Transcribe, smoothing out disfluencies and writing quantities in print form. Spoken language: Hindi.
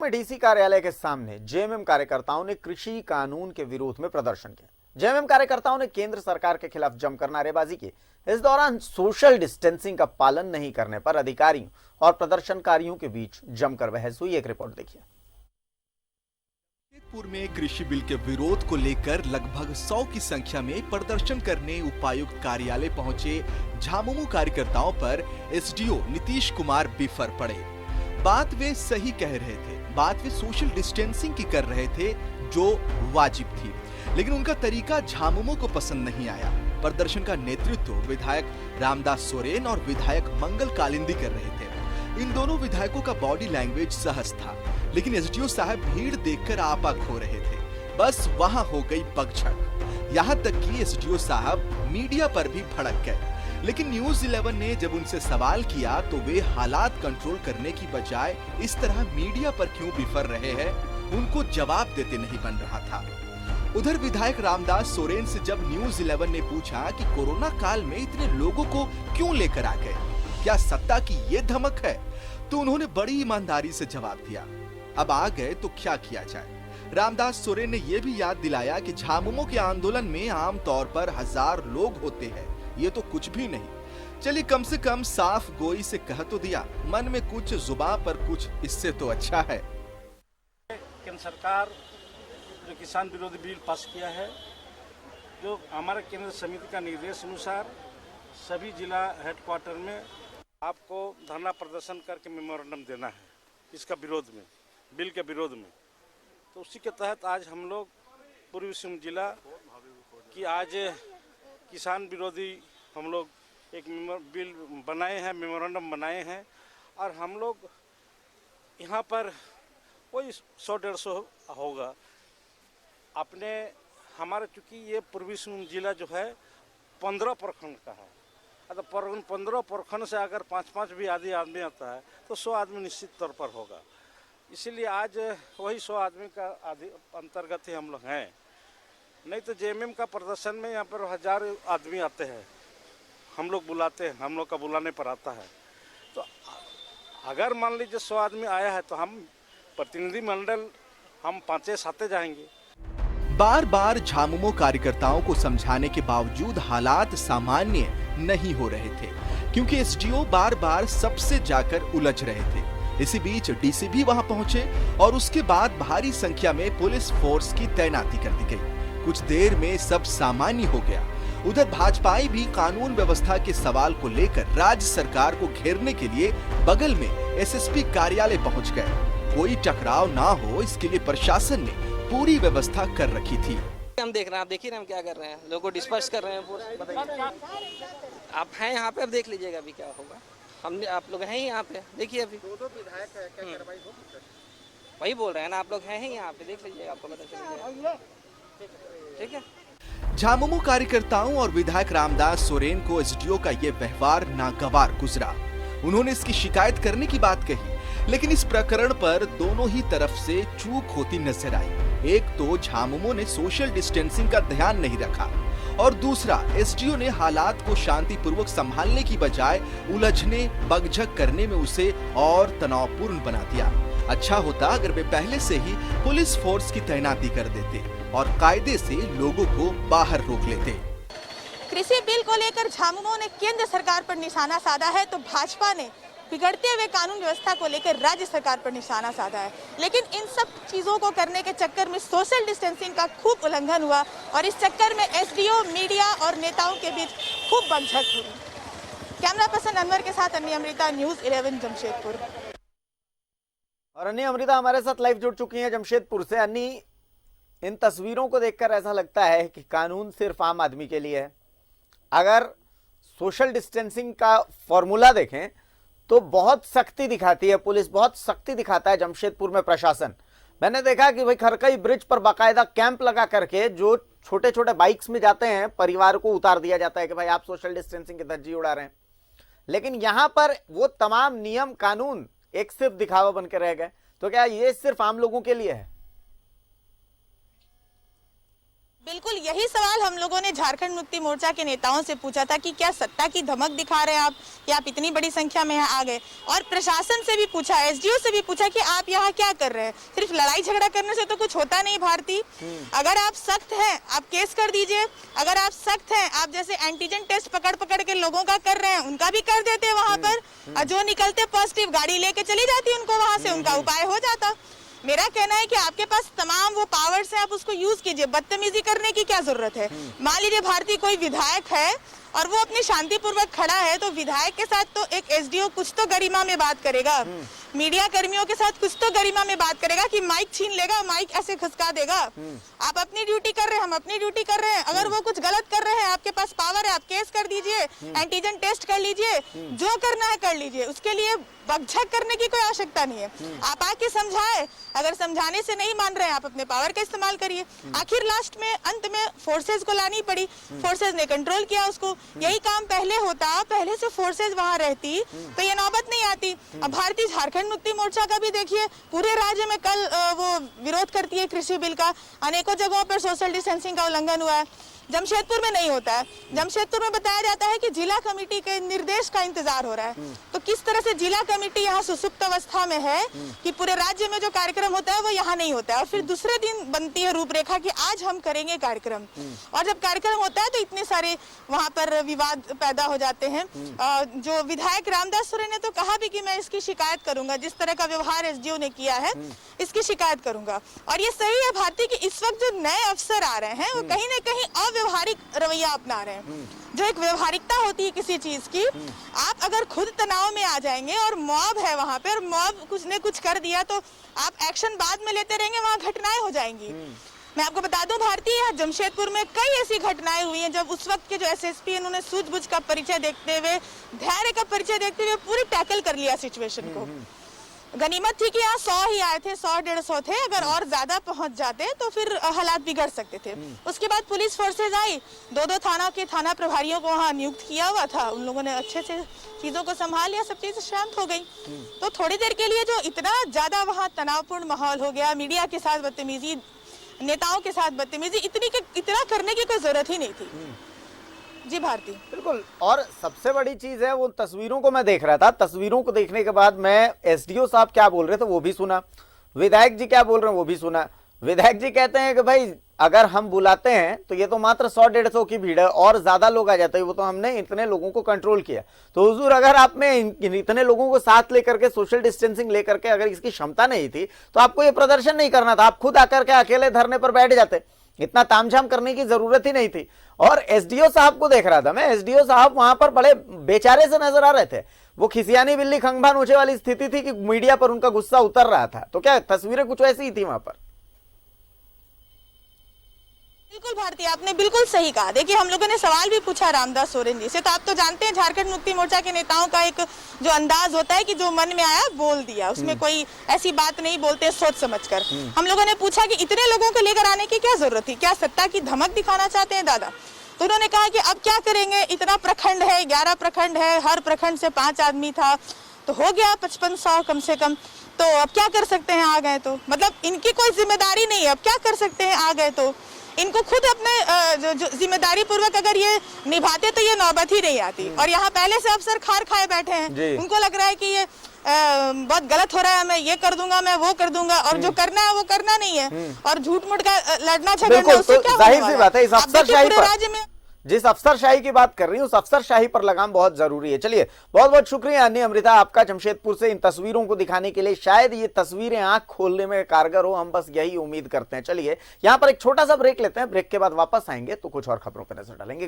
में डीसी कार्यालय के सामने जेएमएम कार्यकर्ताओं ने कृषि कानून के विरोध में प्रदर्शन किया। जेएमएम कार्यकर्ताओं ने केंद्र सरकार के खिलाफ जमकर नारेबाजी की। इस दौरान सोशल डिस्टेंसिंग का पालन नहीं करने पर अधिकारियों और प्रदर्शनकारियों के बीच जमकर बहस हुई। एक रिपोर्ट देखिए। जमशेदपुर में कृषि बिल के विरोध को लेकर लगभग 100 की संख्या में प्रदर्शन करने उपायुक्त कार्यालय पहुंचे झामुमो कार्यकर्ताओं पर एसडीओ नीतीश कुमार बिफर पड़े। बात वे सही कह रहे थे, बात वे सोशल डिस्टेंसिंग की कर रहे थे जो वाजिब थी, लेकिन उनका तरीका झामुमो को पसंद नहीं आया। प्रदर्शन का नेतृत्व विधायक रामदास सोरेन और विधायक मंगल कालिंदी कर रहे थे। इन दोनों विधायकों का बॉडी लैंग्वेज सहज था, लेकिन एसडीओ साहब भीड़ देखकर आपा खो रहे थे। बस वहां हो गई बकझक। यहाँ तक कि एसडीओ साहब मीडिया पर भी भड़क गए। लेकिन न्यूज 11 ने जब उनसे सवाल किया तो वे हालात कंट्रोल करने की बजाय इस तरह मीडिया पर क्यों बिफर रहे हैं, उनको जवाब देते नहीं बन रहा था। उधर विधायक रामदास सोरेन से जब न्यूज 11 ने पूछा कि कोरोना काल में इतने लोगों को क्यों लेकर आ गए, क्या सत्ता की ये धमक है, तो उन्होंने बड़ी ईमानदारी से जवाब दिया, अब आ गए तो क्या किया जाए। रामदास सोरेन ने यह भी याद दिलाया कि झामुमो के आंदोलन में आमतौर पर 1000 लोग होते हैं, ये तो कुछ भी नहीं। चलिए कम से कम साफ गोई से कह तो दिया, मन में कुछ जुबान पर कुछ, इससे तो अच्छा है। केंद्र सरकार जो किसान विरोधी बिल पास किया है, जो हमारे केंद्र समिति का निर्देश अनुसार सभी जिला हेडक्वार्टर में आपको धरना प्रदर्शन करके मेमोरेंडम देना है इसका विरोध में, बिल के विरोध में। तो उसी के तहत आज हम लोग पूर्वी सिंहभूम जिला की आज किसान विरोधी हम लोग एक बिल बनाए हैं, मेमोरेंडम बनाए हैं, और हम लोग यहाँ पर कोई 100-150 होगा। अपने हमारे चूँकि ये पूर्वी सिंहभूम जिला जो है 15 प्रखंड का है, तो 15 प्रखंड से अगर 5-5 भी आदि आदमी आता है तो 100 आदमी निश्चित तौर पर होगा। इसीलिए आज वही 100 आदमी का अंतर्गत ही हम लोग हैं। नहीं तो जेएमएम का प्रदर्शन में यहाँ पर 1000 आदमी आते हैं, हम लोग बुलाते हैं, हम लोग का बुलाने पर आता है। तो अगर मान लीजिए 100 आदमी आया है तो हम प्रतिनिधि मंडल हम 5-7 जाएंगे। बार बार झामुमो कार्यकर्ताओं को समझाने के बावजूद हालात सामान्य नहीं हो रहे थे, क्योंकि एसडीओ बार बार सबसे जाकर उलझ रहे थे। इसी बीच डीसी भी वहां पहुंचे और उसके बाद भारी संख्या में पुलिस फोर्स की तैनाती कर दी गई। कुछ देर में सब सामान्य हो गया। उधर भाजपाई भी कानून व्यवस्था के सवाल को लेकर राज्य सरकार को घेरने के लिए बगल में एसएसपी कार्यालय पहुंच गए। कोई टकराव ना हो इसके लिए प्रशासन ने पूरी व्यवस्था कर रखी थी। हम देख रहे हैं, आप देखिए ना हम क्या कर रहे हैं, लोगों को डिस्पर्स कर रहे हैं पूरा। आप हैं यहाँ पे, अब देख लीजिएगा अभी क्या होगा। हमने आप लोग हैं यहाँ पे, देखिए अभी 2 विधायक है, क्या कार्रवाई होगी? वही बोल रहे हैं ना, आप लोग हैं यहाँ पे, देख लीजिएगा, आपको पता चलेगा। ठीक है। झामुमो कार्यकर्ताओं और विधायक रामदास सोरेन को एसडीओ का ये व्यवहार नागवार गुजरा। उन्होंने इसकी शिकायत करने की बात कही, लेकिन इस प्रकरण पर दोनों ही तरफ से चूक होती नजर आई। एक तो झामुमो ने सोशल डिस्टेंसिंग का ध्यान नहीं रखा, और दूसरा एसडीओ ने हालात को शांतिपूर्वक संभालने की बजाय उलझने बकझक करने में उसे और तनावपूर्ण बना दिया। अच्छा होता अगर वे पहले से ही पुलिस फोर्स की तैनाती कर देते और कायदे से लोगों को बाहर रोक लेते। कृषि बिल को लेकर झामुमो ने केंद्र सरकार पर निशाना साधा है, तो भाजपा ने बिगड़ते हुए कानून व्यवस्था को लेकर राज्य सरकार पर निशाना साधा है। लेकिन इन सब चीजों को करने के चक्कर में सोशल डिस्टेंसिंग का खूब उल्लंघन हुआ, और इस चक्कर में एसडीओ, मीडिया और नेताओं के बीच खूब बकझक हुई। कैमरा पर्सन अनवर के साथ अन्य अमृता, न्यूज 11 जमशेदपुर। और अन्य अमृता हमारे साथ लाइव जुड़ चुकी हैं जमशेदपुर से। अन्नी, इन तस्वीरों को देखकर ऐसा लगता है कि कानून सिर्फ आम आदमी के लिए है। अगर सोशल डिस्टेंसिंग का फॉर्मूला देखें तो बहुत सख्ती दिखाती है पुलिस, बहुत सख्ती दिखाता है जमशेदपुर में प्रशासन। मैंने देखा कि भाई खरकई ब्रिज पर बाकायदा कैंप लगा करके जो छोटे छोटे बाइक्स में जाते हैं परिवार को उतार दिया जाता है कि भाई आप सोशल डिस्टेंसिंग की धज्जी उड़ा रहे हैं। लेकिन यहां पर वो तमाम नियम कानून एक सिर्फ दिखावा बन के रह गए। तो क्या ये सिर्फ आम लोगों के लिए है? बिल्कुल यही सवाल हम लोगों ने झारखंड मुक्ति मोर्चा के नेताओं से पूछा था कि क्या सत्ता की धमक दिखा रहे हैं आप कि आप इतनी बड़ी संख्या में यहाँ आ गए, और प्रशासन से भी पूछा, एसडीओ से भी पूछा कि आप यहाँ क्या कर रहे हैं। सिर्फ लड़ाई झगड़ा करने से तो कुछ होता नहीं भारती। अगर आप सख्त हैं आप केस कर दीजिए, अगर आप सख्त हैं आप जैसे एंटीजन टेस्ट पकड़ पकड़ के लोगों का कर रहे हैं उनका भी कर देते वहां पर, और जो निकलते पॉजिटिव गाड़ी लेके चली जाती उनको वहां से उनका उपाय हो जाता। मेरा कहना है कि आपके पास तमाम वो पावर्स हैं, आप उसको यूज कीजिए, बदतमीजी करने की क्या जरूरत है। मान लीजिए भारतीय कोई विधायक है और वो अपनी शांतिपूर्वक खड़ा है, तो विधायक के साथ तो एक एसडीओ कुछ तो गरिमा में बात करेगा, मीडिया कर्मियों के साथ कुछ तो गरिमा में बात करेगा कि माइक छीन लेगा, माइक ऐसे खसका देगा। आप अपनी ड्यूटी कर रहे हैं, हम अपनी ड्यूटी कर रहे हैं, अगर वो कुछ गलत कर रहे हैं आपके पास पावर है, आप केस कर दीजिए, एंटीजन टेस्ट कर लीजिए, जो करना है कर लीजिए, उसके लिए बकझक करने की कोई आवश्यकता नहीं है। आप आके समझाए, अगर समझाने से नहीं मान रहे हैं आप अपने पावर का इस्तेमाल करिए। आखिर लास्ट में अंत में फोर्सेज को लानी पड़ी, फोर्सेज ने कंट्रोल किया उसको। यही काम पहले होता, पहले से फोर्सेज वहां रहती तो ये नौबत नहीं आती। अब भारतीय झारखंड मुक्ति मोर्चा का भी देखिए, पूरे राज्य में कल वो विरोध करती है कृषि बिल का, अनेकों जगहों पर सोशल डिस्टेंसिंग का उल्लंघन हुआ है। जमशेदपुर में नहीं होता है, जमशेदपुर में बताया जाता है कि जिला कमेटी के निर्देश का इंतजार हो रहा है। तो किस तरह से जिला कमेटी यहाँ सुसुप्त अवस्था में है कि पूरे राज्य में जो कार्यक्रम होता है वो यहाँ नहीं होता है, और फिर दूसरे दिन बनती है रूपरेखा कि आज हम करेंगे कार्यक्रम, और जब कार्यक्रम होता है तो इतने सारे वहाँ पर विवाद पैदा हो जाते हैं। जो विधायक रामदास सोरेन ने तो कहा भी कि मैं इसकी शिकायत करूंगा, जिस तरह का व्यवहार एसडीओ ने किया है इसकी शिकायत करूंगा। और ये सही है भारती कि इस वक्त जो नए अफसर आ रहे हैं वो कहीं ना कहीं अव्यवहारिक रवैया अपना रहे हैं। जो एक व्यवहारिकता होती है किसी चीज की, आप अगर खुद तनाव में आ जाएंगे और मॉब है वहां पे और मॉब कुछ ने कुछ कर दिया तो आप एक्शन बाद में लेते रहेंगे, वहां घटनाएं हो जाएंगी। मैं आपको बता दूं भारतीय यहाँ जमशेदपुर में कई ऐसी घटनाएं हुई हैं जब उस वक्त के जो एसएसपी उन्होंने सूझबूझ का परिचय देखते हुए, धैर्य का परिचय देखते हुए पूरी टैकल कर लिया सिचुएशन को। गनीमत थी कि यहाँ 100 ही आए थे, 100-150 थे, अगर और ज्यादा पहुंच जाते तो फिर हालात बिगड़ सकते थे। उसके बाद पुलिस फोर्सेज आई, 2-2 थाना के थाना प्रभारियों को वहाँ नियुक्त किया हुआ था, उन लोगों ने अच्छे से चीजों को संभाल लिया, सब चीजें शांत हो गई। तो थोड़ी देर के लिए जो इतना ज्यादा वहाँ तनावपूर्ण माहौल हो गया, मीडिया के साथ बदतमीजी, नेताओं के साथ बदतमीजी, इतना करने की कोई जरूरत ही नहीं थी। जी भारती, बिल्कुल। और सबसे बड़ी चीज है वो तस्वीरों को मैं देख रहा था, तस्वीरों को देखने के बाद मैं एसडीओ साहब क्या बोल रहे थे वो भी सुना, विधायक जी क्या बोल रहे हैं वो भी सुना। विधायक जी कहते हैं कि भाई अगर हम बुलाते हैं तो ये तो मात्र 100-150 की भीड़ है, और ज्यादा लोग आ जाते हैं, वो तो हमने इतने लोगों को कंट्रोल किया। तो हुजूर अगर आप में इतने लोगों को साथ लेकर के, सोशल डिस्टेंसिंग लेकर के अगर इसकी क्षमता नहीं थी तो आपको ये प्रदर्शन नहीं करना था, आप खुद आकर के अकेले धरने पर बैठ जाते, इतना तामझाम करने की जरूरत ही नहीं थी। और एसडीओ साहब को देख रहा था मैं, एसडीओ साहब वहां पर बड़े बेचारे से नजर आ रहे थे, वो खिसियानी बिल्ली खंगभा नोचे वाली स्थिति थी कि मीडिया पर उनका गुस्सा उतर रहा था। तो क्या तस्वीरें कुछ ऐसी ही थी वहां पर? बिल्कुल भारती, आपने बिल्कुल सही कहा। देखिए हम लोगों ने सवाल भी पूछा रामदास सोरेन जी से, तो आप तो जानते हैं झारखंड मुक्ति मोर्चा के नेताओं का एक जो अंदाज होता है कि जो मन में आया बोल दिया, उसमें कोई ऐसी बात नहीं बोलते सोच समझकर। हम लोगों ने पूछा कि इतने लोगों को लेकर आने की क्या जरूरत थी, क्या सत्ता की धमक दिखाना चाहते हैं दादा? तो उन्होंने कहा कि अब क्या करेंगे, इतना प्रखंड है, 11 प्रखंड है, हर प्रखंड से 5 आदमी था, तो हो गया 5500 कम से कम, तो अब क्या कर सकते हैं, आ गए तो। मतलब इनकी कोई जिम्मेदारी नहीं है, अब क्या कर सकते हैं, आ गए तो। इनको खुद अपने जो जिम्मेदारी पूर्वक अगर ये निभाते तो ये नौबत ही नहीं आती। और यहाँ पहले से अफसर खार खाए बैठे हैं, उनको लग रहा है कि ये बहुत गलत हो रहा है, मैं ये कर दूंगा, मैं वो कर दूंगा, और जो करना है वो करना नहीं है, और झूठ मूठ का लड़ना झगड़ना उससे क्या जाहिर सी बात है। इस अफसरशाही पर, राज्य में जिस अफसरशाही की बात कर रही हूँ उस अफसरशाही पर लगाम बहुत जरूरी है। चलिए बहुत बहुत शुक्रिया अन्नी अमृता आपका जमशेदपुर से इन तस्वीरों को दिखाने के लिए। शायद ये तस्वीरें आंख खोलने में कारगर हो, हम बस यही उम्मीद करते हैं। चलिए यहाँ पर एक छोटा सा ब्रेक लेते हैं, ब्रेक के बाद वापस आएंगे तो कुछ और खबरों पर नजर डालेंगे।